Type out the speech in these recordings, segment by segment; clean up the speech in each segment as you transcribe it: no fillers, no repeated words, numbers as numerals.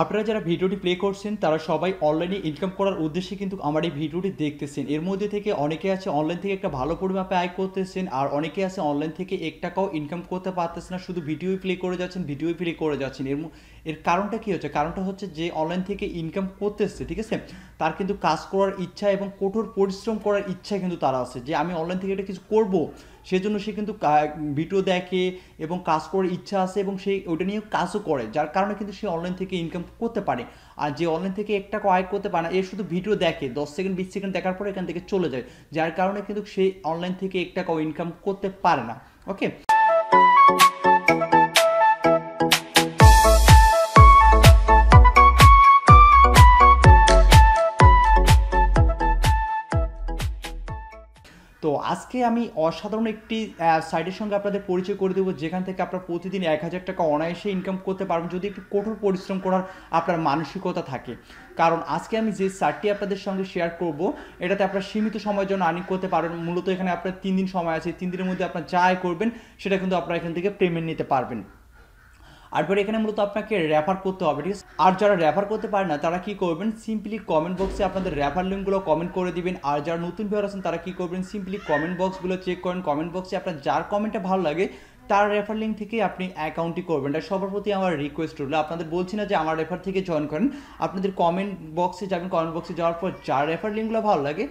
আপনারা যারা ভিডিওটি প্লে করছেন তারা সবাই অনলাইনে ইনকাম করার উদ্দেশ্যে কিন্তু আমার এই ভিডিওটি দেখতেছেন। এর মধ্যে থেকে অনেকে আছে অনলাইন থেকে একটা ভালো পরিমাপে আয় করতেছেন, আর অনেকে আছে অনলাইন থেকে 1 টাকাও ইনকাম করতে পারতেছে না, শুধু ভিডিওই প্লে করে যাচ্ছেন, ভিডিওই প্লে করে যাচ্ছেন। এর কারণটা কী হচ্ছে? কারণটা হচ্ছে যে অনলাইন থেকে ইনকাম করতেছে, ঠিক আছে, তার কিন্তু কাজ করার ইচ্ছা এবং কঠোর পরিশ্রম করার ইচ্ছা কিন্তু তার আছে, যে আমি অনলাইন থেকে এটা কিছু করবো, সেজন্য সে কিন্তু ভিডিও দেখে এবং কাজ করার ইচ্ছা আছে এবং সে ওটা নিয়ে কাজও করে, যার কারণে কিন্তু সে অনলাইন থেকে ইনকাম করতে পারে। আর যে অনলাইন থেকে 1 টাকা আয় করতে পারে না, এ শুধু ভিডিও দেখে 10 সেকেন্ড 20 সেকেন্ড দেখার পরে এখান থেকে চলে যায়, যার কারণে কিন্তু সে অনলাইন থেকে 1 টাকাও ইনকাম করতে পারে না। ওকে। তো আজকে আমি অসাধারণ একটি সাইটের সঙ্গে আপনাদের পরিচয় করে দেবো, যেখান থেকে আপনারা প্রতিদিন 1000 টাকা অনায়াসে ইনকাম করতে পারবেন, যদি একটু কঠোর পরিশ্রম করার আপনার মানসিকতা থাকে। কারণ আজকে আমি যে সাইটটি আপনাদের সঙ্গে শেয়ার করব, এটাতে আপনারা সীমিত সময়ের জন্য আর্নিং করতে পারবেন। মূলত এখানে আপনার 3 দিন সময় আছে, 3 দিনের মধ্যে আপনার যা আয় করবেন সেটা কিন্তু আপনারা এখান থেকে পেমেন্ট নিতে পারবেন। আর এখানে মূলত আপনাকে রেফার করতে হবে, ঠিক আছে। আর যারা রেফার করতে পারে না তারা কি করবেন, সিম্পলি কমেন্ট বক্সে আপনাদের রেফার লিঙ্কগুলো কমেন্ট করে দিবেন। আর যারা নতুন ভিউয়ার আছেন তারা কি করবেন, সিম্পলি কমেন্ট বক্সগুলো চেক করেন, কমেন্ট বক্সে আপনার যার কমেন্টটা ভালো লাগে তার রেফার লিঙ্ক থেকে আপনি অ্যাকাউন্টটি করবেন। এটা সবার প্রতি আমার রিকোয়েস্ট রইল, আপনাদের বলছি না যে আমার রেফার থেকে জয়েন করেন, আপনাদের কমেন্ট বক্সে যাবেন, কমেন্ট বক্সে যাওয়ার পর যার রেফার লিঙ্কগুলো ভালো লাগে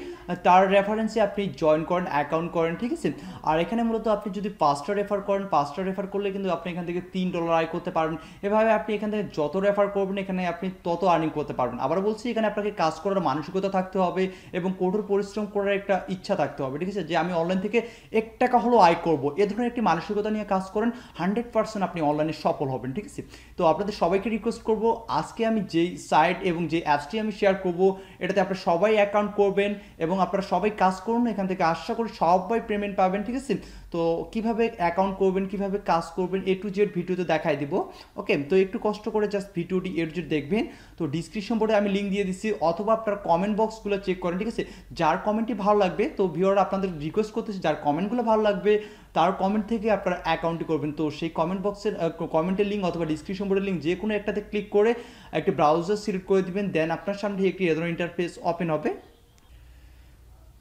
তার রেফারেন্সে আপনি জয়েন করেন, অ্যাকাউন্ট করেন, ঠিক আছে। আর এখানে মূলত আপনি যদি 5টা রেফার করেন, 5টা রেফার করলে কিন্তু আপনি এখান থেকে $3 আয় করতে পারবেন। এভাবে আপনি এখান থেকে যত রেফার করবেন এখানে আপনি তত আর্নিং করতে পারবেন। আবার বলছি, এখানে আপনাকে কাজ করার মানসিকতা থাকতে হবে এবং কঠোর পরিশ্রম করার একটা ইচ্ছা থাকতে হবে, ঠিক আছে, যে আমি অনলাইন থেকে 1 টাকা হলেও আয় করবো, এ ধরনের একটি মানসিকতা নিয়ে কাজ করেন, 100% আপনি অনলাইনে সফল হবেন, ঠিক আছে। তো আপনাদের সবাইকে রিকোয়েস্ট করব, আজকে আমি যেই সাইট এবং যে অ্যাপসটি আমি শেয়ার করব, এটাতে আপনারা সবাই অ্যাকাউন্ট করবেন এবং আপনারা সবাই কাজ করুন, এখান থেকে আশা করি সবাই পেমেন্ট পাবেন, ঠিক আছে। তো কিভাবে অ্যাকাউন্ট করবেন, কিভাবে কাজ করবেন, A to Z ভিডিওতে দেখাই দিব। ওকে, তো একটু কষ্ট করে জাস্ট ভিডিওটি A to Z দেখবেন। তো ডিসক্রিপশন বোর্ডে আমি লিঙ্ক দিয়ে দিচ্ছি, অথবা আপনার কমেন্ট বক্সগুলো চেক করেন, ঠিক আছে। যার কমেন্টটি ভালো লাগবে, তো ভিউয়ার আপনাদের রিকোয়েস্ট করতেছে যার কমেন্টগুলো ভালো লাগবে তার কমেন্ট থেকে আপনারা অ্যাকাউন্টটি করবেন। তো সেই কমেন্ট বক্সের কমেন্টের লিঙ্ক অথবা ডিসক্রিপশন বোর্ডের লিঙ্ক যে কোনো একটাতে ক্লিক করে একটি ব্রাউজার সিলেক্ট করে দিবেন, দেন আপনার সামনে একটি এ ধরনের ইন্টারফেস ওপেন হবে।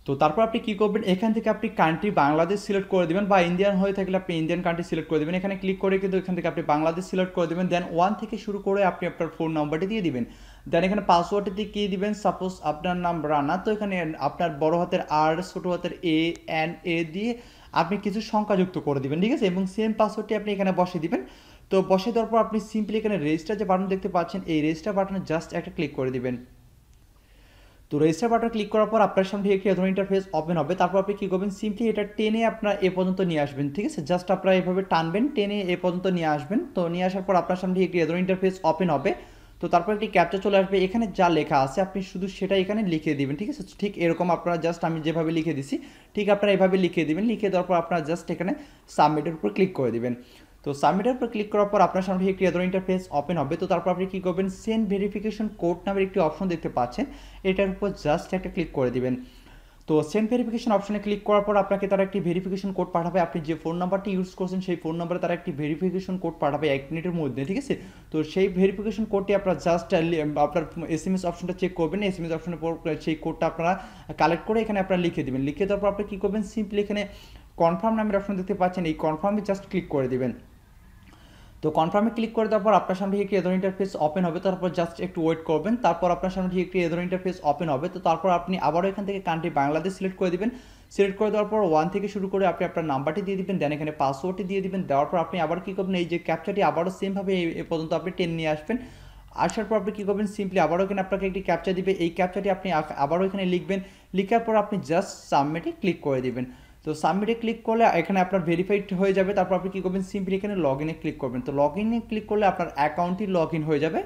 তো তারপর আপনি কী করবেন, এখান থেকে আপনি কান্ট্রি বাংলাদেশ সিলেক্ট করে দেবেন, বা ইন্ডিয়ান হয়ে থাকলে আপনি ইন্ডিয়ান কান্ট্রি সিলেক্ট করে দেবেন। এখানে ক্লিক করে কিন্তু এখান থেকে আপনি বাংলাদেশ সিলেক্ট করে দেবেন, দেন 1 থেকে শুরু করে আপনি আপনার ফোন নাম্বারটি দিয়ে দিবেন, দেন এখানে পাসওয়ার্ডটি দিয়ে কী দিবেন, সাপোজ আপনার নাম রানা, তো এখানে আপনার বড় হাতের আর, ছোটো হাতের ANA দিয়ে আপনি কিছু সংখ্যা যুক্ত করে দিবেন, ঠিক আছে, এবং সেম পাসওয়ার্ডটি আপনি এখানে বসিয়ে দিবেন। তো বসিয়ে দেওয়ার পর আপনি সিম্পলি এখানে রেজিস্টার যে বাটন দেখতে পাচ্ছেন, এই রেজিস্টার বাটনে জাস্ট একটা ক্লিক করে দিবেন। তো রেজিস্টার বাটন ক্লিক করার পর আপনার সামনে একটি এ ধরনের ইন্টারফেস ওপেন হবে। তারপর আপনি কী করবেন, সিম্পলি এটা টেনে আপনার এ পর্যন্ত নিয়ে আসবেন, ঠিক আছে, জাস্ট আপনারা এভাবে টানবেন, টেনে এ পর্যন্ত নিয়ে আসবেন। তো নিয়ে আসার পর আপনার সামনে একটি এ ধরনের ইন্টারফেস ওপেন হবে। তো তারপর একটি ক্যাপচা চলে আসবে, এখানে যা লেখা আছে আপনি শুধু সেটা এখানে লিখে দিবেন, ঠিক আছে। ঠিক এরকম আপনারা জাস্ট আমি যেভাবে লিখে দিছি ঠিক আপনারা এভাবে লিখে দিবেন। লিখে দেওয়ার পর আপনারা জাস্ট এখানে সাবমিটের উপর ক্লিক করে দিবেন। তো সাবমিটের উপর ক্লিক করার পর আপনার সামনে একটি এ ধরনের ইন্টারফেস ওপেন হবে। তো তারপর আপনি কী করবেন, সেন্ড ভেরিফিকেশন কোড নামের একটি অপশন দেখতে পাচ্ছেন, এটার উপর জাস্ট একটা ক্লিক করে দিবেন। তো সেন্ড ভেরিফিকেশন অপশনে ক্লিক করার পর আপনাকে তারা একটি ভেরিফিকেশন কোড পাঠাবে, আপনি যে ফোন নাম্বারটি ইউজ করছেন সেই ফোন নাম্বারে তারা একটি ভেরিফিকেশন কোড পাঠাবে 1 মিনিটের মধ্যে, ঠিক আছে। তো সেই ভেরিফিকেশন কোডটি আপনারা জাস্ট আপনার SMS অপশনটা চেক করবেন, SMS অপশনের পর সেই কোডটা আপনারা কালেক্ট করে এখানে আপনারা লিখে দেবেন। লিখে দেওয়ার পর আপনি কী করবেন, সিম্পলি এখানে কনফার্ম নামের অপশন দেখতে পাচ্ছেন, এই কনফার্মে জাস্ট ক্লিক করে দেবেন। তো কনফার্মে ক্লিক করে দেওয়ার পর আপনার সামনে একটি এ ধরনের ইন্টারফেস ওপেন হবে। তারপর জাস্ট একটু ওয়েট করবেন, তারপর আপনার সামনে একটি এ ধরনের ইন্টারফেস ওপেন হবে। তো তারপর আপনি আবারও এখান থেকে কান্ট্রি বাংলাদেশ সিলেক্ট করে দিবেন। সিলেক্ট করে দেওয়ার পর 1 থেকে শুরু করে আপনি আপনার নাম্বারটি দিয়ে দিবেন, দেন এখানে পাসওয়ার্ডটি দিয়ে দিবেন। দেওয়ার পর আপনি আবার কী করবেন, এই যে ক্যাপচাটি আবারও সেমভাবে এ পর্যন্ত আপনি টেনে নিয়ে আসবেন। আসার পর আপনি কী করবেন, সিম্পলি আবারও এখানে আপনাকে একটি ক্যাপচা দিবে, এই ক্যাপচাটি আপনি আবারও এখানে লিখবেন। লিখার পর আপনি জাস্ট সাবমিটে ক্লিক করে দিবেন। তো সাবমিটে ক্লিক করলে এখানে আপনার ভেরিফাইড হয়ে যাবে। তারপর আপনি কী করবেন, সিম্পলি এখানে লগ ইনে ক্লিক করবেন। তো লগ ইনে ক্লিক করলে আপনার অ্যাকাউন্টটি লগ ইন হয়ে যাবে।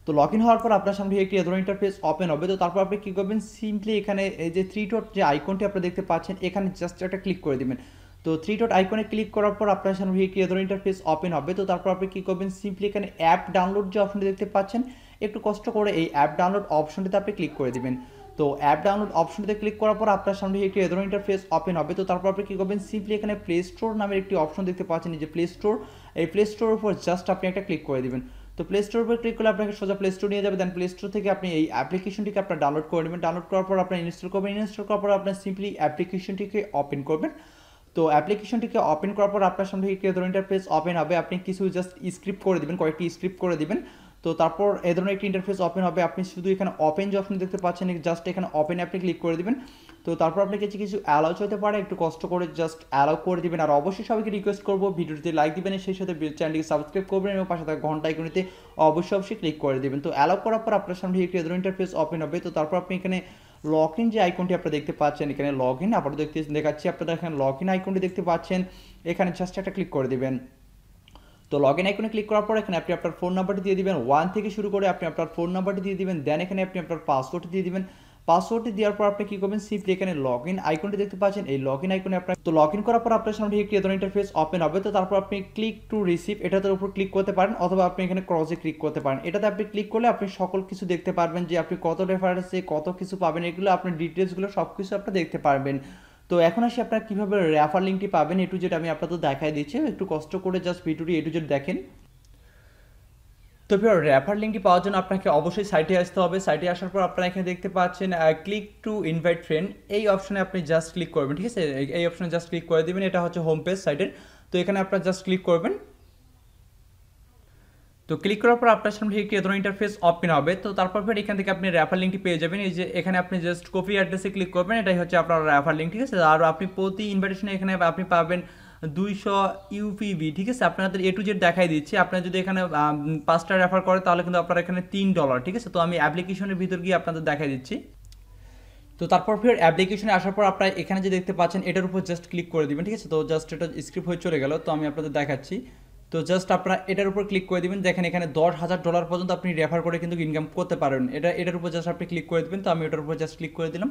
তো লগ ইন হওয়ার পর আপনার সামনে একটি এ ধরনের ইন্টারফেস ওপেন হবে। তো তারপর আপনি কী করবেন, সিম্পলি এখানে এই যে 3 ডট যে আইকনটি আপনারা দেখতে পাচ্ছেন, এখানে জাস্ট একটা ক্লিক করে দেবেন। তো 3 ডট আইকনে ক্লিক করার পর আপনার সামনে একটি এ ধরনের ইন্টারফেস ওপেন হবে। তো তারপর আপনি কী করবেন, সিম্পলি এখানে অ্যাপ ডাউনলোড যে অপশনটি দেখতে পাচ্ছেন, একটু কষ্ট করে এই অ্যাপ ডাউনলোড অপশনটিতে আপনি ক্লিক করে দেবেন। তো অ্যাপ ডাউনলোড অপশনটিতে ক্লিক করার পর আপনার সামনে একটি এ ধরনের ইন্টারফেস ওপেন হবে। তো তারপর আপনি কী করবেন, সিম্পলি এখানে প্লে স্টোর নামের একটি অপশন দেখতে পাচ্ছেন, এই যে প্লে স্টোর, এই প্লে স্টোরের উপর জাস্ট আপনি একটা ক্লিক করে দেবেন। তো প্লে স্টোর উপর ক্লিক করলে আপনাকে সোজা প্লে স্টোর নিয়ে যাবে। দেন প্লে স্টোর থেকে আপনি এই অ্যাপ্লিকেশনটিকে আপনার ডাউনলোড করে নেবেন। ডাউনলোড করার পর আপনার ইনস্টল করবেন। ইনস্টল করার পর আপনার সিম্পলি অ্যাপ্লিকেশনটিকে ওপেন করবেন। তো অ্যাপ্লিকেশনটিকে ওপেন করার পর আপনার সামনে এই ধরনের ইন্টারফেস ওপেন হবে। আপনি কিছু জাস্ট স্ক্রিপ্ট করে দিবেন, কয়েকটি স্ক্রিপ্ট করে দিবেন। তো তারপর এই ধরনের একটি ইন্টারফেস ওপেন হবে। আপনি শুধু এখানে ওপেন যে অপশন দেখতে পাচ্ছেন, জাস্ট এখানে ওপেন অ্যাপে ক্লিক করে দিবেন। তো তারপর আপনি কিছু অ্যালাউ হতে পারে, একটু কষ্ট করে জাস্ট অ্যালাউ করে দিবেন। আর অবশ্যই সবাইকে রিকোয়েস্ট করবো ভিডিওতে লাইক দিবেন, সেই সাথে চ্যানেলটিকে সাবস্ক্রাইব করবেন এবং পাশে থাকা ঘন্টা আইকনটিতে অবশ্যই ক্লিক করে দিবেন। তো অ্যালাউ করার পর আপনার সামনে একটি ধরনের ইন্টারফেস ওপেন হবে। তো তারপর আপনি এখানে লগ ইন যে আইকনটি আপনারা দেখতে পাচ্ছেন, এখানে লগ ইন আবারও দেখাচ্ছি আপনারা এখানে লগ ইন আইকনটি দেখতে পাচ্ছেন, এখানে জাস্ট একটা ক্লিক করে দিবেন। তো লগ ইন আইকনে ক্লিক করার পর এখানে আপনি আপনার ফোন নাম্বারটি দিয়ে দিবেন, 1 থেকে শুরু করে আপনি আপনার ফোন নাম্বারটি দিয়ে দিবেন। দেন এখানে আপনি আপনার পাসওয়ার্ড দিয়ে দিবেন। পাসওয়ার্ডটি দেওয়ার পর আপনি কী করবেন, সিম্পলি এখানে লগ ইন আইকনটি দেখতে পাচ্ছেন, এই লগ ইন আইকনে আপনার তো লগ ইন করার পর আপনার সামনে একটি ধরনের ইন্টারফেস ওপেন হবে। তো তারপর আপনি ক্লিক টু রিসিভ এটাতে উপর ক্লিক করতে পারেন, অথবা আপনি এখানে ক্রসে ক্লিক করতে পারেন। এটাতে আপনি ক্লিক করলে আপনি সকল কিছু দেখতে পারবেন, যে আপনি কত রেফারেন্সে কত কিছু পাবেন, এগুলো আপনার ডিটেলসগুলো সব কিছু আপনি দেখতে পারবেন। তো এখন আসি আপনারা কীভাবে রেফার লিঙ্কটি পাবেন, এ টু জেড আমি আপনাদের দেখাই দিচ্ছি। একটু কষ্ট করে জাস্ট ভিডিওটি এ টু জেড দেখেন। তো ভিউয়ার রেফার লিঙ্কটি পাওয়ার জন্য আপনাকে অবশ্যই সাইটে আসতে হবে। সাইটে আসার পর আপনারা এখানে দেখতে পাচ্ছেন ক্লিক টু ইনভাইট ফ্রেন্ড, এই অপশনে আপনি জাস্ট ক্লিক করবেন, ঠিক আছে। এই অপশনে জাস্ট ক্লিক করে দেবেন, এটা হচ্ছে হোম পেজ সাইটের। তো এখানে আপনারা জাস্ট ক্লিক করবেন। তো ক্লিক করার পর আপনার সামনে একটি ধরনের ইন্টারফেস ওপেন হবে। তো তারপর ফের এখান থেকে আপনি রেফার লিঙ্কটি পেয়ে যাবেন। এই যে এখানে আপনি জাস্ট কপি অ্যাড্রেসে ক্লিক করবেন, এটাই হচ্ছে আপনার রেফার লিঙ্ক, ঠিক আছে। আর আপনি প্রতি ইনভাইটেশনে এখানে আপনি পাবেন 200 ইউপিবি, ঠিক আছে। আপনাদের এ টু জেড দেখাই দিচ্ছি। আপনার যদি এখানে 5টা রেফার করে তাহলে কিন্তু আপনার এখানে $3, ঠিক আছে। তো আমি অ্যাপ্লিকেশনের ভিতর গিয়ে আপনাদের দেখাই দিচ্ছি। তো তারপর ফের অ্যাপ্লিকেশনে আসার পর আপনারা এখানে যে দেখতে পাচ্ছেন এটার উপর জাস্ট ক্লিক করে দিবেন, ঠিক আছে। তো জাস্ট এটা স্ক্রিপ্ট হয়ে চলে গেল, তো আমি আপনাদের দেখাচ্ছি। তো জাস্ট আপনারা এটার উপর ক্লিক করে দিবেন। দেখেন এখানে $10,000 পর্যন্ত আপনি রেফার করে কিন্তু ইনকাম করতে পারেন। এটার উপর জাস্ট আপনি ক্লিক করে দিবেন। তো আমি এটার উপর জাস্ট ক্লিক করে দিলাম।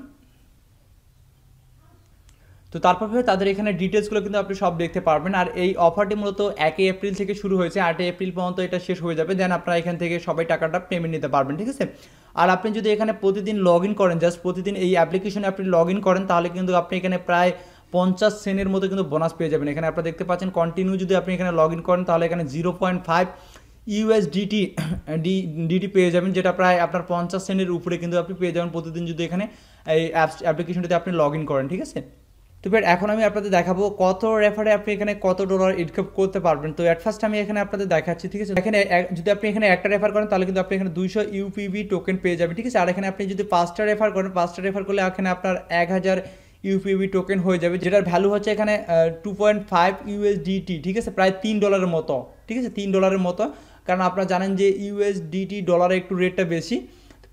তো তারপর তাদের এখানে ডিটেলসগুলো কিন্তু আপনি সব দেখতে পারবেন। আর এই অফারটি মূলত 1 এপ্রিল থেকে শুরু হয়েছে, 8 এপ্রিল পর্যন্ত এটা শেষ হয়ে যাবে। দেন আপনারা এখান থেকে সবাই টাকাটা পেমেন্ট নিতে পারবেন, ঠিক আছে। আর আপনি যদি এখানে প্রতিদিন লগ ইন করেন, জাস্ট প্রতিদিন এই অ্যাপ্লিকেশনে আপনি লগ ইন করেন, তাহলে কিন্তু আপনি এখানে প্রায় 50 সেন্টের মতো কিন্তু বোনাস পেয়ে যাবেন। এখানে আপনারা দেখতে পাচ্ছেন কন্টিনিউ যদি আপনি এখানে লগ ইন করেন তাহলে এখানে 0.5 ডিটি পেয়ে যাবেন, যেটা প্রায় আপনার 50 সেন্টের উপরে কিন্তু আপনি পেয়ে যাবেন প্রতিদিন যদি এখানে এই অ্যাপ্লিকেশনটিতে আপনি লগ ইন করেন, ঠিক আছে। তো এখন আমি আপনাদের দেখাবো কত রেফারে আপনি এখানে কত ডলার ইনকাম করতে পারবেন। তো অ্যাট ফার্স্ট আমি এখানে আপনাদের দেখাচ্ছি, ঠিক আছে। এখানে যদি আপনি এখানে একটা রেফার করেন তাহলে কিন্তু আপনি এখানে 200 ইউপিবি টোকেন পেয়ে যাবেন, ঠিক আছে। আর এখানে আপনি যদি 5টা রেফার করেন, 5টা রেফার করলে এখানে আপনার 1000 ইউপিবি টোকেন হয়ে যাবে, যেটার ভ্যালু হচ্ছে এখানে 2.5 ইউএসডিটি, ঠিক আছে, প্রায় $3 মতো, ঠিক আছে, $3 মতো। কারণ আপনারা জানেন যে ইউএসডিটি ডলারে একটু রেটটা বেশি,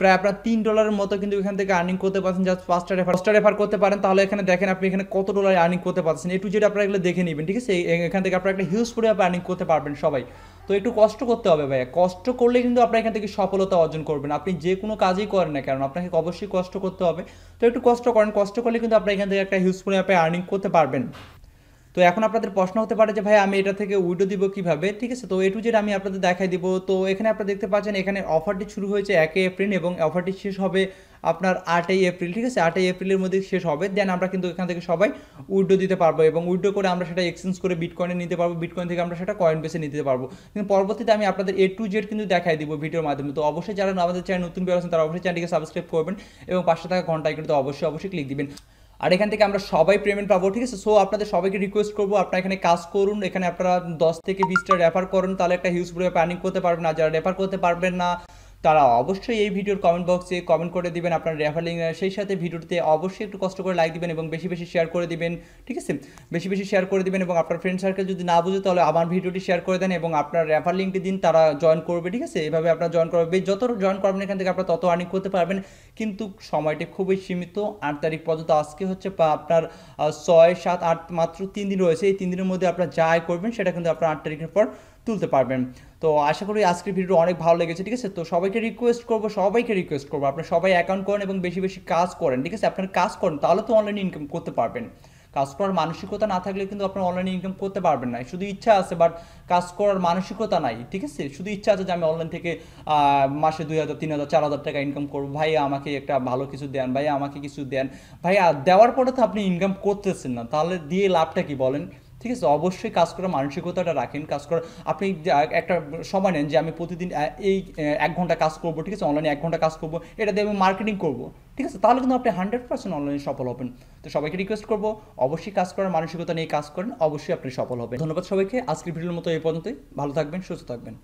প্রায় আপনার $3 মতো কিন্তু এখান থেকে আর্নিং করতে পারছেন। জাস্ট 5টা রেফার করতে পারেন, তাহলে এখানে দেখেন আপনি এখানে কত ডলার আর্নিং করতে পারছেন। এ টু জেড আপনারা এগুলো দেখে নেবেন, ঠিক আছে। এখান থেকে আপনারা একটা হিউজ পরিমাণে আর্নিং করতে পারবেন সবাই। তো একটু কষ্ট করতে হবে ভাইয়া, কষ্ট করলে কিন্তু আপনারা এখান থেকে সফলতা অর্জন করবেন। আপনি যে কোনো কাজই করেন না কেন, আপনাকে অবশ্যই কষ্ট করতে হবে। তো একটু কষ্ট করেন, কষ্ট করলে কিন্তু আপনারা এখান থেকে একটা হিউজ পরিমাণে আর্নিং করতে পারবেন। তো এখন আপনাদের প্রশ্ন হতে পারে যে ভাই আমি এটা থেকে উইডো দিব কিভাবে, ঠিক আছে। তো এ টু জেড আমি আপনাদের দেখাই দিব। তো এখানে আপনারা দেখতে পাচ্ছেন এখানে অফারটি শুরু হয়েছে 1 এপ্রিল এবং অফারটি শেষ হবে আপনার 8 এপ্রিল, ঠিক আছে। 8 এপ্রিলের মধ্যে শেষ হবে। দেন আমরা কিন্তু এখান থেকে সবাই উইডো দিতে পারবো এবং উইডো করে আমরা সেটা এক্সচেঞ্জ করে বিটকয়েনে নিতে পারবো, বিটকয়েন থেকে আমরা সেটা কয়েন বেসে নিতে পারবো। কিন্তু পরবর্তীতে আমি আপনাদের এ টু জেড কিন্তু দেখাই দিব ভিডিওর মাধ্যমে। তো অবশ্যই যারা আমাদের চ্যানেল নতুন বের আছেন তারা অবশ্যই চ্যানেলটিকে সাবস্ক্রাইব করবেন এবং পাশে থাকা ঘন্টায় কিন্তু অবশ্যই ক্লিক দিবেন। আর এখান থেকে আমরা সবাই পেমেন্ট পাবো, ঠিক আছে। সো আপনাদের সবাইকে রিকোয়েস্ট করবো আপনারা এখানে কাজ করুন। এখানে আপনারা 10 থেকে 20টা রেফার করুন, তাহলে একটা হিউজ পরিমাণে প্ল্যানিং করতে পারবেন। আর যারা রেফার করতে পারবেন না তারা অবশ্যই এই ভিডিওর কমেন্ট বক্সে কমেন্ট করে দিবেন আপনার রেফার লিঙ্ক, সেই সাথে ভিডিওতে অবশ্যই একটু কষ্ট করে লাইক দিবেন এবং বেশি বেশি শেয়ার করে দিবেন, ঠিক আছে। বেশি বেশি শেয়ার করে দিবেন এবং আপনার ফ্রেন্ড সার্কেল যদি না বুঝে তাহলে আমার ভিডিওটি শেয়ার করে দেন এবং আপনার রেফার লিঙ্কটি দিন, তারা জয়েন করবে, ঠিক আছে। এভাবে আপনারা জয়েন করবে, যত জয়েন করবেন এখান থেকে আপনারা তত আর্নিং করতে পারবেন। কিন্তু সময়টি খুবই সীমিত, 8 তারিখ পর্যন্ত। আজকে হচ্ছে আপনার 6, 7, 8 মাত্র 3 দিন রয়েছে। এই 3 দিনের মধ্যে আপনারা যা আয় করবেন সেটা কিন্তু আপনার 8 তারিখের পর তুলতে পারবেন। তো আশা করি আজকের ভিডিও অনেক ভালো লেগেছে, ঠিক আছে। তো সবাইকে রিকোয়েস্ট করবো আপনারা সবাই অ্যাকাউন্ট করেন এবং বেশি বেশি কাজ করেন, ঠিক আছে। আপনারা কাজ করেন তাহলে তো অনলাইনে ইনকাম করতে পারবেন। কাজ করার মানসিকতা না থাকলে কিন্তু আপনার অনলাইনে ইনকাম করতে পারবেন না। শুধু ইচ্ছা আছে বাট কাজ করার মানসিকতা নাই, ঠিক আছে। শুধু ইচ্ছা আছে যে আমি অনলাইন থেকে মাসে 2000, 3000, 4000 টাকা ইনকাম করবো, ভাইয়া আমাকে একটা ভালো কিছু দেন, ভাইয়া আমাকে কিছু দেন। ভাইয়া দেওয়ার পরে তো আপনি ইনকাম করতেছেন না, তাহলে দিয়ে লাভটা কি বলেন। ঠিক আছে? অবশ্যই কাজ করার মানসিকতাটা রাখেন, কাজ করার আপনি একটা সময় নেন যে আমি প্রতিদিন এই ১ ঘন্টা কাজ করব, ঠিক আছে? অনলাইনে ১ ঘন্টা কাজ করব, এটা দিয়ে আমি মার্কেটিং করব, ঠিক আছে? তাহলে কিন্তু আপনি 100% অনলাইনে সফল হবেন। তো সবাইকে রিকোয়েস্ট করব অবশ্যই কাজ করার মানসিকতা নিয়ে কাজ করেন, অবশ্যই আপনি সফল হবেন। ধন্যবাদ সবাইকে। আজকের ভিডিওর মতো এই পর্যন্তই। ভালো থাকবেন, সুস্থ থাকবেন।